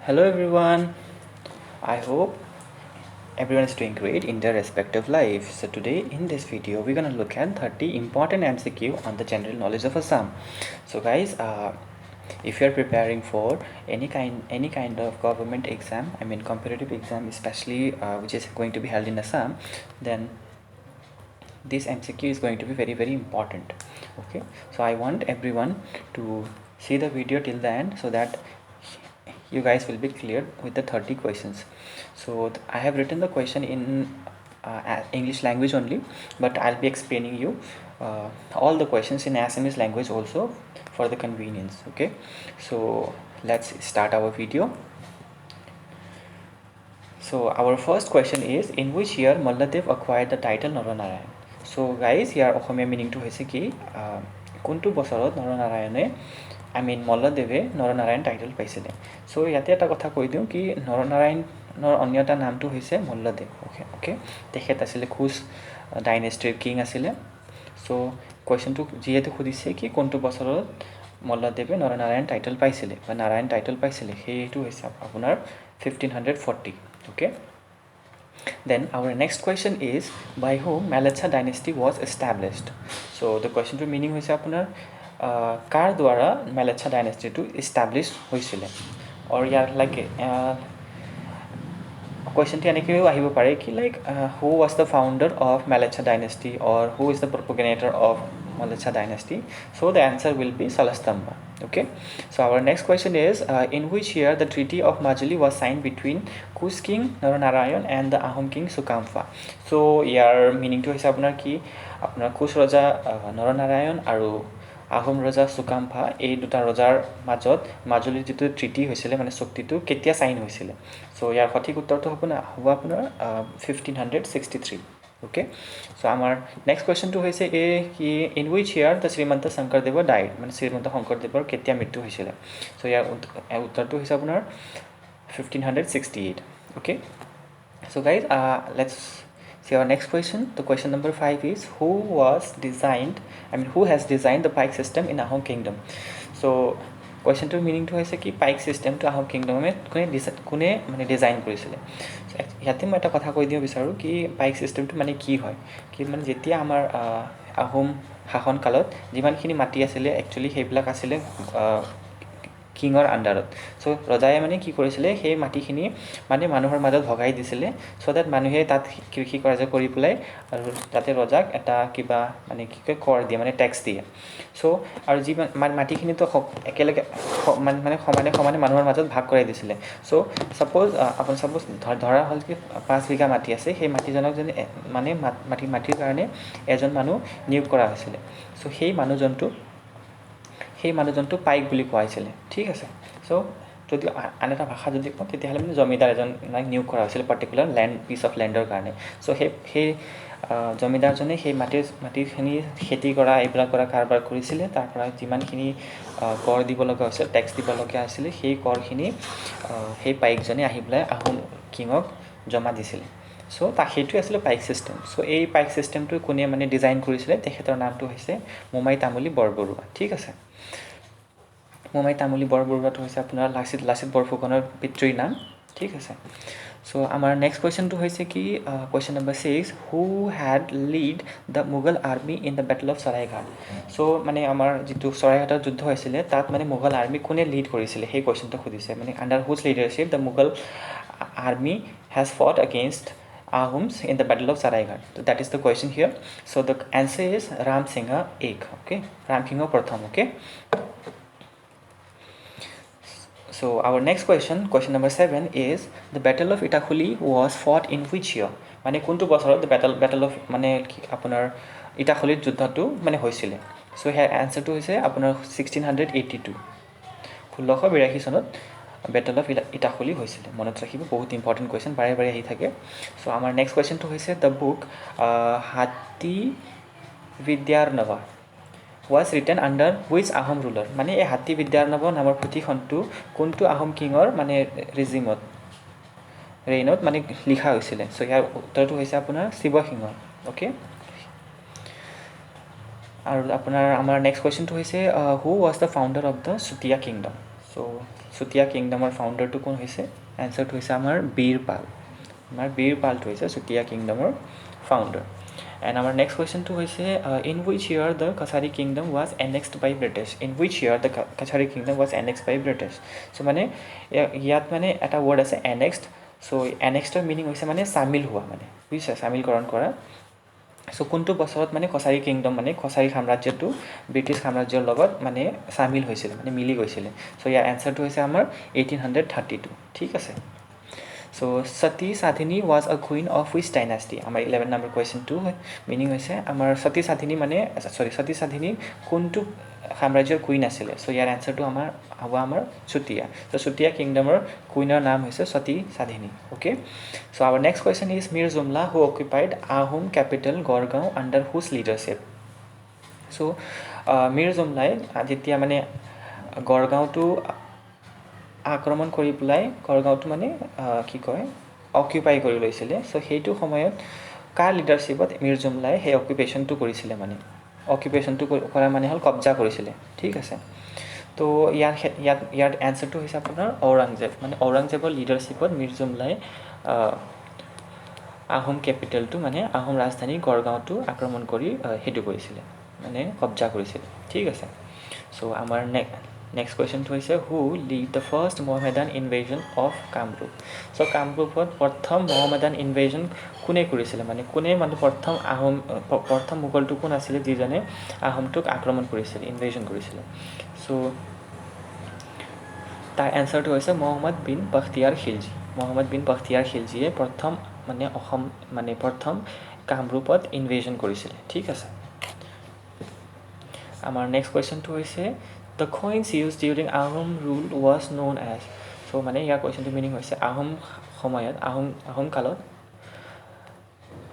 Hello everyone. I hope everyone is doing great in their respective life. So today in this video we're gonna look at 30 important MCQ on the general knowledge of Assam. So guys, if you're preparing for any kind of government exam, I mean competitive exam, especially which is going to be held in Assam, then this MCQ is going to be very important. Okay, so I want everyone to see the video till the end so that you guys will be cleared with the 30 questions. So I have written the question in English language only, but I'll be explaining you all the questions in Assamese language also for the convenience. Okay, so let's start our video. So our first question is, in which year Malladev acquired the title Naranarayan? So guys, here অসমীয়া মিনিংটো হৈছে কি, কোনটো বছৰত নৰনাৰায়ণে মল্লদেৱে Naranarayan title পাইছিলে। চ' ইয়াতে এটা কথা কৈ দিওঁ কি নৰনাৰায়ণৰ অন্য এটা নামটো হৈছে মল্লদেৱ। অ'কে, তেখেত আছিলে কোচ ডাইনেষ্টিৰ কিং আছিলে। চ' কুৱেশ্যনটো যিহেতু সুধিছে কি কোনটো বছৰত মল্লদেৱে নৰনাৰায়ণ টাইটেল পাইছিলে বা নাৰায়ণ টাইটেল পাইছিলে, সেইটো হৈছে আপোনাৰ 1540. Okay, then our next question is, by whom Malatya dynasty was established? So the question to meaning হৈছে আপোনাৰ কাৰ দ্বাৰা Malatya dynasty to establish হৈছিলে, or ইয়াৰ like কুৱেশ্যনটো এনেকৈও আহিব পাৰে কি like who was the founder of Malatya dynasty or who is the propagator of Malatya dynasty? So the answer will be Salastamba. Okay, so our next question is, in which year the Treaty of Majuli was signed between Kush King Naranarayan and the Ahom King Sukamfa? So ইয়াৰ মিনিংটো হৈছে আপোনাৰ কি, আপোনাৰ কুশ ৰজা নৰনাৰায়ণ আৰু আহোম ৰজা চুকাম্ফা এই দুটা ৰজাৰ মাজত মাজুলীৰ যিটো ট্ৰিটি হৈছিলে মানে চুক্তিটো কেতিয়া চাইন হৈছিলে। চ' ইয়াৰ সঠিক উত্তৰটো হ'ব আপোনাৰ 1563. অ'কে, চ' আমাৰ নেক্সট কুৱেশ্যনটো হৈছে কি, in which year the Srimanta Sankardev died, মানে শ্ৰীমন্ত শংকৰদেৱৰ কেতিয়া মৃত্যু হৈছিলে। চ' ইয়াৰ উত্তৰটো হৈছে আপোনাৰ 1568. Okay, so' guys let's see our next question. The question number 5 is, who has designed the pike system in Ahom kingdom? So question to meaning to হৈছে কি, pike system to Ahom kingdom কোনে মানে design কৰিছিলে। ইয়াতে মই এটা কথা কৈ দিব বিচাৰোঁ কি পাইক চিষ্টেমটো মানে কি হয়, কি মানে যেতিয়া আমাৰ আহোম শাসন কালত যিমানখিনি মাটি আছিলে একচুৱেলি সেইবিলাক আছিলে কিঙৰ আণ্ডাৰত। চ' ৰজাই মানে কি কৰিছিলে, সেই মাটিখিনি মানে মানুহৰ মাজত ভগাই দিছিলে, চ' ডেট মানুহে তাত কৃষি কাৰ্য কৰি পেলাই আৰু তাতে ৰজাক এটা কিবা মানে কি কয় কৰ দিয়ে, মানে টেক্স দিয়ে। চ' আৰু যি মাটিখিনিতো একেলগে মানে সমানে মানুহৰ মাজত ভাগ কৰাই দিছিলে। চ' ছাপ'জ ধৰা হ'ল কি 5 বিঘা মাটি আছে, সেই মাটিজনক যেনে মানে মাটিৰ কাৰণে এজন মানুহ নিয়োগ কৰা হৈছিলে। চ' সেই মানুহজনটো পাইক বুলি কোৱা হৈছিলে। ঠিক আছে, চ' যদি আন এটা ভাষা যদি কওঁ তেতিয়াহ'লে মানে জমিদাৰ এজন নিয়োগ কৰা হৈছিলে পাৰ্টিকুলাৰ পিচ অফ লেণ্ডৰ কাৰণে। চ' সেই জমিদাৰজনে সেই মাটিখিনি খেতি কৰা এইবিলাক কৰা কাৰবাৰ কৰিছিলে, তাৰ পৰা যিমানখিনি কৰ দিব লগা হৈছিল, টেক্স দিব লগা হৈছিলে, সেই কৰখিনি সেই পাইকজনে আহি পেলাই আহোম কিঙক জমা দিছিলে। চ' সেইটোৱে আছিলে পাইক ছিষ্টেম। চ' এই পাইক ছিষ্টেমটো কোনে মানে ডিজাইন কৰিছিলে, তেখেতৰ নামটো হৈছে মোমাই তামুলী বৰবৰুৱা। ঠিক আছে, মোমাই তামুলী বৰবৰুৱাটো হৈছে আপোনাৰ লাচিত বৰফুকনৰ পিতৃৰ নাম। ঠিক আছে, চ' আমাৰ নেক্সট কুৱেশ্যনটো হৈছে কি, question number 6, who head led the Mughal army in the battle of Saraighat? So' মানে আমাৰ যিটো চৰাইঘাটৰ যুদ্ধ হৈছিলে তাত মানে মোগল আৰ্মি কোনে লিড কৰিছিলে সেই কুৱেশ্যনটো সুধিছে, মানে under whose leadership the Mughal army has fought against Ahoms in the battle of Saraighat. So that is the question here. So the answer is Ram Singha ek. Okay, Ram Singha Pratham. Okay, so our next question number 7 is, the battle of Itakhuli was fought in which year? মানে কোনটো বছৰত battle of মানে আপোনাৰ ইটাখুলিৰ যুদ্ধটো মানে হৈছিলে। চ' সেই এনচাৰটো হৈছে আপোনাৰ 1682, 1682 চনত বেটল অফ ইটাখুলি হৈছিলে। মনত ৰাখিব, বহুত ইম্পৰ্টেণ্ট কুৱেশ্যন, বাৰে আহি থাকে। চ' আমাৰ নেক্সট কুৱেশ্যনটো হৈছে, দ্য বুক হাতী Vidyarnava was written under which Ahom ruler? মানে এই হাতী বিদ্যাৰ্ণৱ নামৰ পুথিখনটো কোনটো আহোম কিঙৰ মানে ৰেইনত মানে লিখা হৈছিলে। চ' ইয়াৰ উত্তৰটো হৈছে আপোনাৰ শিৱসিংহৰ। অ'কে, আৰু আপোনাৰ আমাৰ নেক্সট কুৱেশ্যনটো হৈছে, who was the founder of the Chutia kingdom? So' Chutia কিংডমৰ ফাউণ্ডাৰটো কোন হৈছে এনচাৰটো হৈছে আমাৰ বীৰপাল আমাৰ বীৰপালটো হৈছে চুতীয়া কিংডমৰ ফাউণ্ডাৰ এণ্ড আমাৰ নেক্সট কুৱেশ্যনটো হৈছে in which year the Kachari kingdom was annexed by British in which year the Kachari kingdom was annexed by British so' মানে ইয়াত মানে এটা ৱৰ্ড আছে এনেক্সড চ' এনেক্সডৰ মিনিং হৈছে মানে চামিল হোৱা মানে বুজিছে চামিলকৰণ কৰা চ' কোনটো বছৰত মানে কছাৰী কিংডম মানে কছাৰী সাম্ৰাজ্যটো ব্ৰিটিছ সাম্ৰাজ্যৰ লগত মানে চামিল হৈছিলে মানে মিলি গৈছিলে চ' ইয়াৰ এনচাৰটো হৈছে আমাৰ 1832 ঠিক আছে so' Sati Sadhini was a queen of which dynasty আমাৰ 11 নম্বৰ কুৱেশ্যনটো হয় মিনিং হৈছে আমাৰ সতী সাধিনী মানে সতী সাধিনী কোনটো সাম্ৰাজ্যৰ কুইন আছিলে চ' ইয়াৰ এনচাৰটো আমাৰ হ'ব আমাৰ চুতীয়া চ' চুতীয়া কিংডমৰ কুইনৰ নাম হৈছে Sati Sadhini okay so' our next question is Mir Jumla who occupied Ahom capital Garhgaon under whose leadership so' Mir জুমলাই যেতিয়া মানে গড়গাঁওটো আক্ৰমণ কৰি পেলাই গড়গাঁওটো মানে কি কয় অকুপাই কৰি লৈছিলে চ' সেইটো সময়ত কাৰ লিডাৰশ্বিপত মিৰ জুমলাই সেই অকুপেশ্যনটো কৰিছিলে মানে অকুপেশ্যনটো কৰা মানে হ'ল কব্জা কৰিছিলে ঠিক আছে তো ইয়াৰ এনচাৰটো হৈছে আপোনাৰ ঔৰংজেব মানে ঔৰংজেবৰ লিডাৰশ্বিপত মিৰ জুমলাই আহোম কেপিটেলটো মানে আহোম ৰাজধানী গড়গাঁওটো আক্ৰমণ কৰি সেইটো কৰিছিলে মানে কব্জা কৰিছিলে ঠিক আছে চ' আমাৰ নেক্সট কুৱেশ্যনটো হৈছে who led the first Mohammedan invasion of Kamrup so' কামৰূপত প্ৰথম মহমেদান ইনভেজন কোনে কৰিছিলে মানে কোনে মানে প্ৰথম মোগলটো কোন আছিলে যিজনে আহোমটোক আক্ৰমণ কৰিছিলে ইনভেজন কৰিছিলে চ' তাৰ এনচাৰটো হৈছে মহম্মদ বিন বখতিয়াৰ খিলজী মহম্মদ বিন বখতিয়াৰ খিলজীয়ে প্ৰথম মানে অসম মানে প্ৰথম কামৰূপত ইনভেজন কৰিছিলে ঠিক আছে আমাৰ নেক্সট কুৱেশ্যনটো হৈছে the coins used during Ahom rule was known as so' মানে ইয়াৰ কুৱেশ্যনটো মিনিং হৈছে আহোম সময়ত আহোম কালত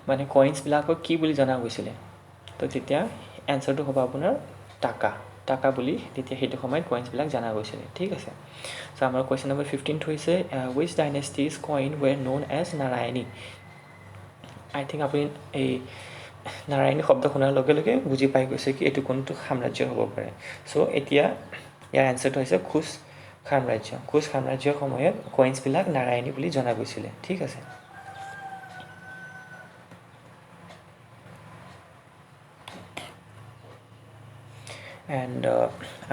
মানে কইনছবিলাকক কি বুলি জনা গৈছিলে তো তেতিয়া এনচাৰটো হ'ব আপোনাৰ টাকা বুলি তেতিয়া সেইটো সময়ত কইনছবিলাক জনা গৈছিলে ঠিক আছে চ' আমাৰ কুৱেশ্যন নম্বৰ 15 হৈছে which dynasties coin were known as Narayani I think আপুনি এই নাৰায়ণী শব্দ শুনাৰ লগে লগে বুজি পাই গৈছে কি এইটো কোনটো সাম্ৰাজ্য হ'ব পাৰে চ' এতিয়া ইয়াৰ এনচাৰটো হৈছে কোচ সাম্ৰাজ্যৰ সময়ত কইনছবিলাক নাৰায়ণী বুলি জনা গৈছিলে ঠিক আছে এণ্ড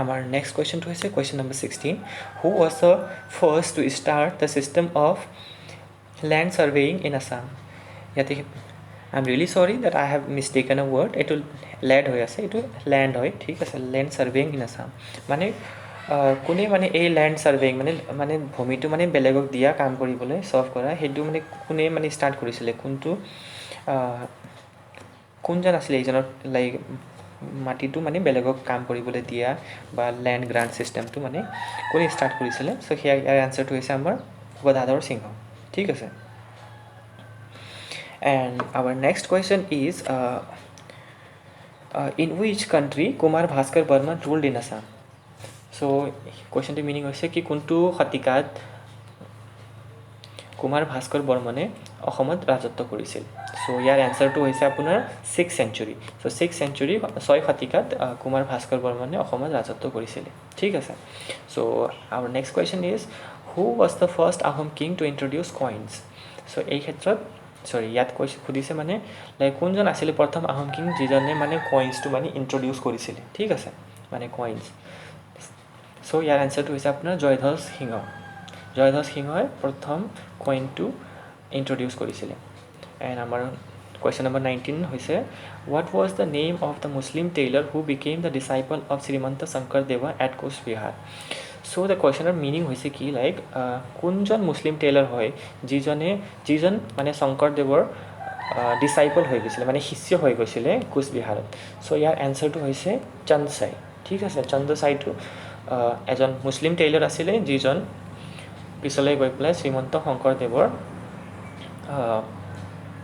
আমাৰ নেক্সট কুৱেশ্যনটো হৈছে question number 16 who was the first to start the system of land surveying in Assam ইয়াতে I am really sorry that I have mistaken a word এইটো লেণ্ড হৈ আছে এইটো লেণ্ড হয় ঠিক আছে লেণ্ড ছাৰ্ভেয়িং ইন আছাম মানে কোনে মানে এই লেণ্ড ছাৰ্ভেয়িং মানে ভূমিটো মানে বেলেগক দিয়া কাম কৰিবলৈ চল্ভ কৰা সেইটো মানে কোনে মানে ষ্টাৰ্ট কৰিছিলে কোনজন আছিলে এইজনৰ লাইক মাটিটো মানে বেলেগক কাম কৰিবলৈ দিয়া বা লেণ্ড গ্ৰাণ্ট ছিষ্টেমটো মানে কোনে ষ্টাৰ্ট কৰিছিলে চ' ইয়াৰ এনচাৰটো হৈছে আমাৰ গদাধৰ সিংহ ঠিক আছে and our next question is in which country Kumar Bhaskar Burman ruled in Assam so question to meaning hoise ki kuntu shatikat Kumar Bhaskar Burmane অসমত ৰাজত্ব কৰিছিল so ইয়াৰ এনচাৰটো হৈছে আপোনাৰ 6th century so 6th century 6 শতিকাত কুমাৰ ভাস্কৰ বৰ্মনে অসমত ৰাজত্ব কৰিছিল ঠিক আছে so our next question is who was the first Ahom king to introduce coins so এই ক্ষেত্ৰত ইয়াত সুধিছে মানে লাইক কোনজন আছিলে প্ৰথম আহোম কিং যিজনে মানে কইনছটো মানে ইন্ট্ৰডিউচ কৰিছিলে ঠিক আছে মানে কইনছ চ' ইয়াৰ এনচাৰটো হৈছে আপোনাৰ জয়ধ্বজ সিংহই প্ৰথম কইনটো ইন্ট্ৰডিউচ কৰিছিলে এণ্ড আমাৰ কুৱেশ্যন নম্বৰ 19 হৈছে what was the name of the Muslim tailor who became the disciple of Srimanta Sankardeva at Coochbehar so' the কুৱেশ্যনৰ মিনিং হৈছে কি লাইক কোনজন মুছলিম টেইলাৰ হয় যিজন মানে শংকৰদেৱৰ ডিচাইপল হৈ গৈছিলে মানে শিষ্য হৈ গৈছিলে কোচবিহাৰত চ' ইয়াৰ এনচাৰটো হৈছে চন্দচাই ঠিক আছে চন্দচাইটো এজন মুছলিম টেইলাৰ আছিলে যিজন পিছলৈ গৈ পেলাই শ্ৰীমন্ত শংকৰদেৱৰ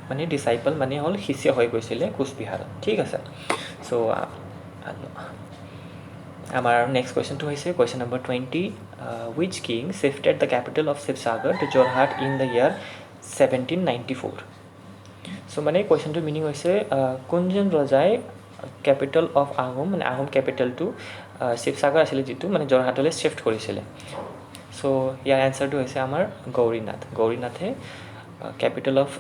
মানে ডিচাইপল মানে হ'ল শিষ্য হৈ গৈছিলে কোচবিহাৰত ঠিক আছে চ' আমাৰ নেক্সট কুৱেশ্যনটো হৈছে question number 20 which king shifted the capital of Sivsagar to Jorhat in the year 1794 চ' মানে কুৱেশ্যনটোৰ মিনিং হৈছে কোনজন ৰজাই কেপিটেল অফ আহোম মানে আহোম কেপিটেলটো শিৱসাগৰ আছিলে যিটো মানে যোৰহাটলৈ শ্বিফ্ট কৰিছিলে চ' ইয়াৰ এনচাৰটো হৈছে আমাৰ গৌৰীনাথ। গৌৰীনাথে কেপিটেল অফ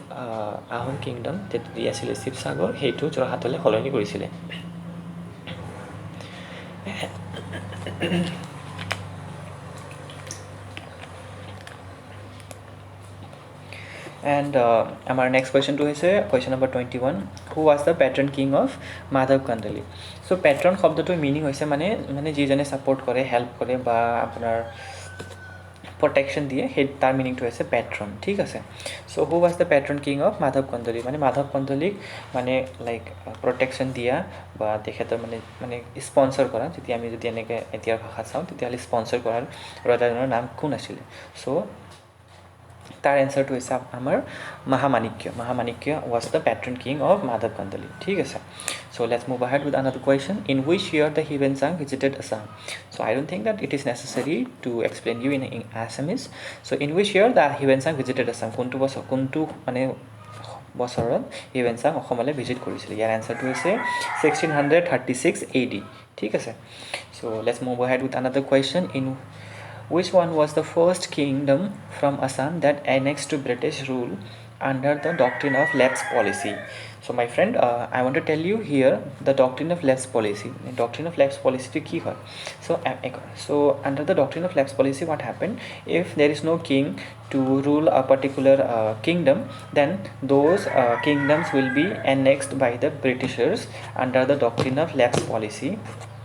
আহোম কিংডম যি আছিলে শিৱসাগৰ, সেইটো যোৰহাটলৈ সলনি কৰিছিলে। এণ্ড আমাৰ নেক্সট কুৱেশ্যনটো হৈছে question number 21, who was the patron king of Madhav Kandali. So' patron শব্দটোৰ মিনিং হৈছে মানে যিজনে ছাপৰ্ট কৰে, হেল্প কৰে বা আপোনাৰ প্ৰটেকশ্যন দিয়ে, সেই তাৰ মিনিংটো হৈছে পেট্ৰন। ঠিক আছে। So' who was the patron king of Madhav Kandali, মানে মাধৱ কন্দলীক মানে লাইক প্ৰটেকশ্যন দিয়া বা তেখেতৰ মানে স্পনচৰ কৰা, যেতিয়া আমি যদি এনেকৈ এতিয়াৰ ভাষাত চাওঁ তেতিয়াহ'লে স্পনচৰ কৰাৰ ৰজাজনৰ নাম কোন আছিলে? চ' তাৰ এনচাৰটো হৈছে আমাৰ Mahamanikya. Mahamanikya was the patron king of Madhav Kandali. ঠিক আছে। So' let's move ahead with another question. In which year the Hiwensang visited Assam? So I don't think that it is necessary to explain you in Assamese. So in which year the Hiwensang visited Assam? কোনটো বছৰ, কোনটো মানে বছৰত হিউৱেনচাং অসমলৈ visit কৰিছিলে? ইয়াৰ এনচাৰটো হৈছে 1636 AD। ঠিক আছে। So' let's move ahead with another question. In which one was the first kingdom from Assam that annexed to British rule under the doctrine of lapse policy? So my friend, I want to tell you here the doctrine of lapse policy. The doctrine of lapse policy to ki hoy? So under the doctrine of lapse policy, what happened? If there is no king to rule a particular kingdom, then those kingdoms will be annexed by the Britishers under the doctrine of lapse policy.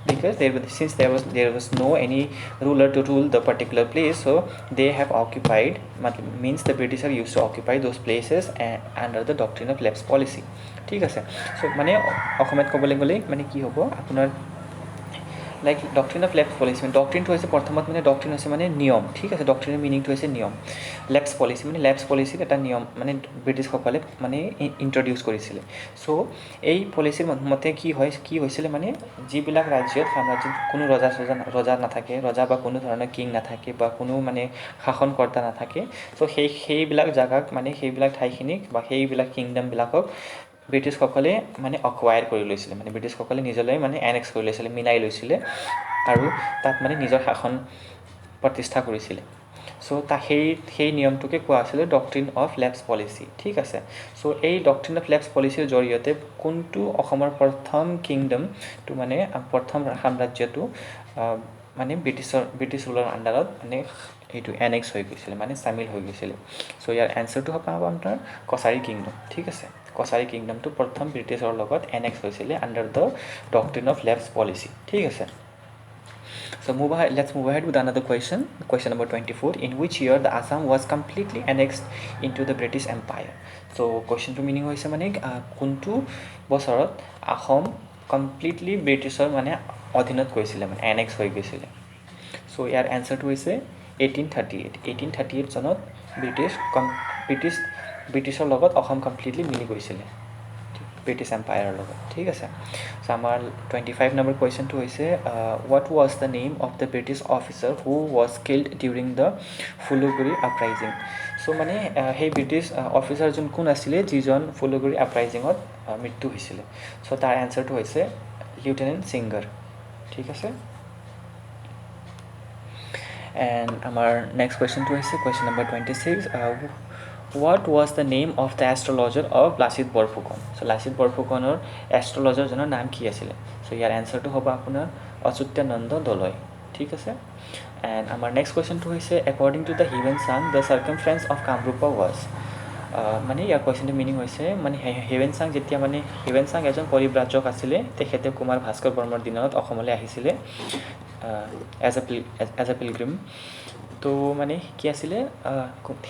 Because since there was no any ruler to rule the particular place, so they have occupied, means the British are used to occupy those places under the doctrine of lapse policy. ঠিক আছে। চ' মানে অসমীয়াত ক'বলৈ গ'লে মানে কি হ'ব আপোনাৰ like doctrine of lapse policy, মানে ডক্ট্ৰিনটো হৈছে প্ৰথমত মানে ডক্ট্ৰিন হৈছে মানে নিয়ম। ঠিক আছে। ডক্ট্ৰিনৰ মিনিংটো হৈছে নিয়ম। লেপছ পলিচি মানে লেপছ পলিচিত এটা নিয়ম মানে ব্ৰিটিছসকলে মানে ইণ্ট্ৰডিউচ কৰিছিলে। চ' এই পলিচিৰ মতে কি হৈছিলে মানে যিবিলাক ৰাজ্যত সাম্ৰাজ্যত কোনো ৰজা নাথাকে, ৰজা বা কোনো ধৰণৰ কিং নাথাকে বা কোনো মানে শাসনকৰ্তা নাথাকে, চ' সেইবিলাক জাগাক মানে সেইবিলাক ঠাইখিনিক বা সেইবিলাক কিংডমবিলাকক ব্ৰিটিছসকলে মানে অকুৱায়াৰ কৰি লৈছিলে, মানে ব্ৰিটিছসকলে নিজলৈ মানে এনেক্স কৰি লৈছিলে, মিলাই লৈছিলে আৰু তাত মানে নিজৰ শাসন প্ৰতিষ্ঠা কৰিছিলে। চ' সেই নিয়মটোকে কোৱা আছিলে ডক্ট্ৰিন অফ লেপছ পলিচি। ঠিক আছে। চ' এই ডক্ট্ৰিন অফ লেপছ পলিচিৰ জৰিয়তে কোনটো অসমৰ প্ৰথম কিংডমটো মানে প্ৰথম সাম্ৰাজ্যটো মানে ব্ৰিটিছ ৰুলৰ আণ্ডাৰত মানে এইটো এনেক্স হৈ গৈছিলে, মানে চামিল হৈ গৈছিলে। চ' ইয়াৰ এনচাৰটো হ'ব আপোনাৰ কছাৰী কিংডম। ঠিক আছে। কছাৰী কিংডমটো প্ৰথম ব্ৰিটিছৰ লগত এনেক্স হৈছিলে under the doctrine of lapse policy. ঠিক আছে। So let's move ahead with another question. Question number 24. In which year the Assam was completely annexed into the British Empire? So question to meaning hoise mane kuntu bosorot Assam completely Britishor mane অধীনত গৈছিলে, মানে annex হৈ গৈছিলে। So year answer to hoise 1838। 1838 চনত ব্ৰিটিছৰ লগত Assam completely মিলি গৈছিলে ব্ৰিটিছ এম্পায়াৰৰ লগত। ঠিক আছে। চ' আমাৰ 25 নম্বৰ কুৱেশ্যনটো হৈছে what was the name of the British officer who was killed during the Phulguri uprising. So' মানে সেই ব্ৰিটিছ অফিচাৰজন কোন আছিলে যিজন ফুলগুৰি আপৰাইজিঙত মৃত্যু হৈছিলে? চ' তাৰ এনচাৰটো হৈছে লিউটেনেণ্ট ছিংগাৰ। ঠিক আছে। এণ্ড আমাৰ নেক্সট কুৱেশ্যনটো হৈছে question number 26. What was the name of the astrologer of Lachit Borphukan? So' Lachit বৰফুকনৰ এষ্ট্ৰলজাৰজনৰ নাম কি আছিলে? চ' ইয়াৰ এনচাৰটো হ'ব আপোনাৰ অচ্যুতানন্দ দলৈ। ঠিক আছে। এণ্ড আমাৰ নেক্সট কুৱেশ্যনটো হৈছে একৰ্ডিং টু দ্য হিউৱেনচাং the circumference of Kamarupa was. মানে ইয়াৰ কুৱেশ্যনটো মিনিং হৈছে মানে হিউৱেনচাং যেতিয়া মানে হিউৱেনচাং এজন পৰিব্ৰাজক আছিলে, তেখেতে কুমাৰ ভাস্কৰ বৰ্মাৰ দিনত অসমলৈ আহিছিলে এজ এ পিলগ্ৰিম। তো মানে কি আছিলে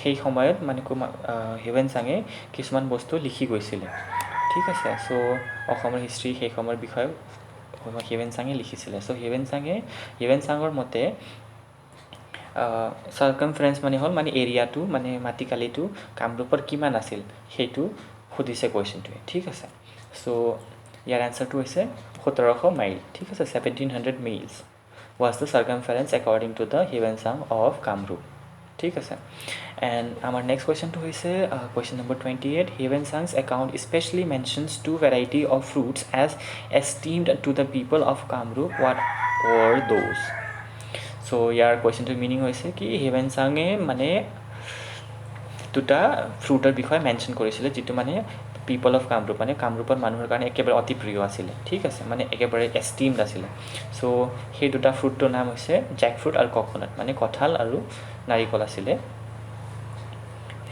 সেই সময়ত মানে হিউৱেনচাঙে কিছুমান বস্তু লিখি গৈছিলে। ঠিক আছে। চ' অসমৰ হিষ্ট্ৰী সেই সময়ৰ বিষয়ে হিউৱেনচাঙে লিখিছিলে। চ' হিউৱেনচাঙৰ মতে চাৰ্কামফাৰেঞ্চ মানে হ'ল মানে এৰিয়াটো মানে মাটিকালিটো কামৰূপৰ কিমান আছিল সেইটো সুধিছে কুৱেশ্যনটোৱে। ঠিক আছে। চ' ইয়াৰ এনচাৰটো হৈছে 1700 মাইল। ঠিক আছে। 1700 mills was the circumference according to the Hiwensang of Kamrup. ঠিক আছে। এণ্ড আমাৰ নেক্সট কুৱেশ্যনটো হৈছে question number 28. Hiwensang's account especially mentions two variety of fruits as esteemed to the people of Kamrup. What were those? So' ইয়াৰ কুৱেশ্যনটোৰ meaning হৈছে কি হিউৱেনচাঙে মানে দুটা ফ্ৰুটৰ বিষয়ে মেনশ্যন কৰিছিলে যিটো মানে পিপল অফ কামৰূপ মানে কামৰূপত মানুহৰ কাৰণে একেবাৰে অতি প্ৰিয় আছিলে ঠিক আছে মানে একেবাৰে এষ্টিমড আছিলে চ' সেই দুটা ফ্ৰুটটোৰ নাম হৈছে জেক ফ্ৰুট আৰু কক'নাট মানে কঁঠাল আৰু নাৰিকল আছিলে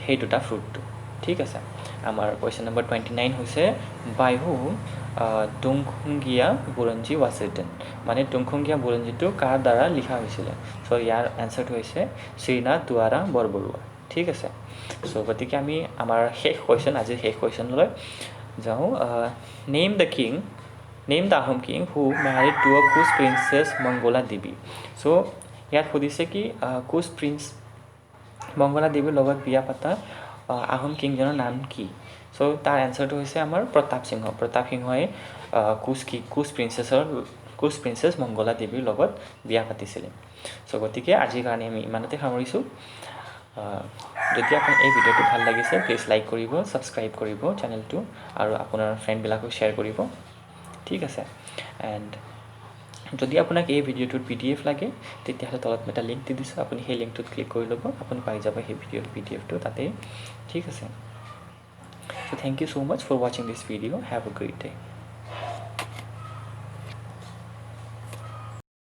সেই দুটা ফ্ৰুটটো ঠিক আছে আমাৰ কুৱেশ্যন নম্বৰ 29 হৈছে বাই হুম টুংখুংগীয়া বুৰঞ্জী ৱাজ ৰিটেন মানে টুংখুংগীয়া বুৰঞ্জীটো কাৰ দ্বাৰা লিখা হৈছিলে চ' ইয়াৰ এনচাৰটো হৈছে শ্ৰীনাথ দুৱাৰা বৰবৰুৱা ঠিক আছে চ' গতিকে আমি আমাৰ শেষ কুৱেশ্যন আজিৰ শেষ কুৱেশ্যনলৈ যাওঁ name the king name the Ahom king who married to a Koch princess মংগলা দেৱী চ' ইয়াত সুধিছে কি কুচ প্ৰিন্স মংগলা দেৱীৰ লগত বিয়া পাতা আহোম কিংজনৰ নাম কি চ' তাৰ এনচাৰটো হৈছে আমাৰ প্ৰতাপ সিংহই কুচ প্ৰিন্সেছ মংগলা দেৱীৰ লগত বিয়া পাতিছিলে চ' গতিকে আজিৰ কাৰণে আমি ইমানতে সামৰিছোঁ যদি আপোনাৰ এই ভিডিঅ'টো ভাল লাগিছে প্লিজ লাইক কৰিব ছাবস্ক্ৰাইব কৰিব চেনেলটো আৰু আপোনাৰ ফ্ৰেণ্ডবিলাকক শ্বেয়াৰ কৰিব ঠিক আছে এণ্ড যদি আপোনাক এই ভিডিঅ'টোত PDF লাগে তেতিয়াহ'লে তলত এটা লিংক দি দিছোঁ আপুনি সেই লিংকটোত ক্লিক কৰি ল'ব আপুনি পাই যাব সেই PDFটো তাতেই ঠিক আছে so' thank you so' much for ৱাচিং this video' have a great day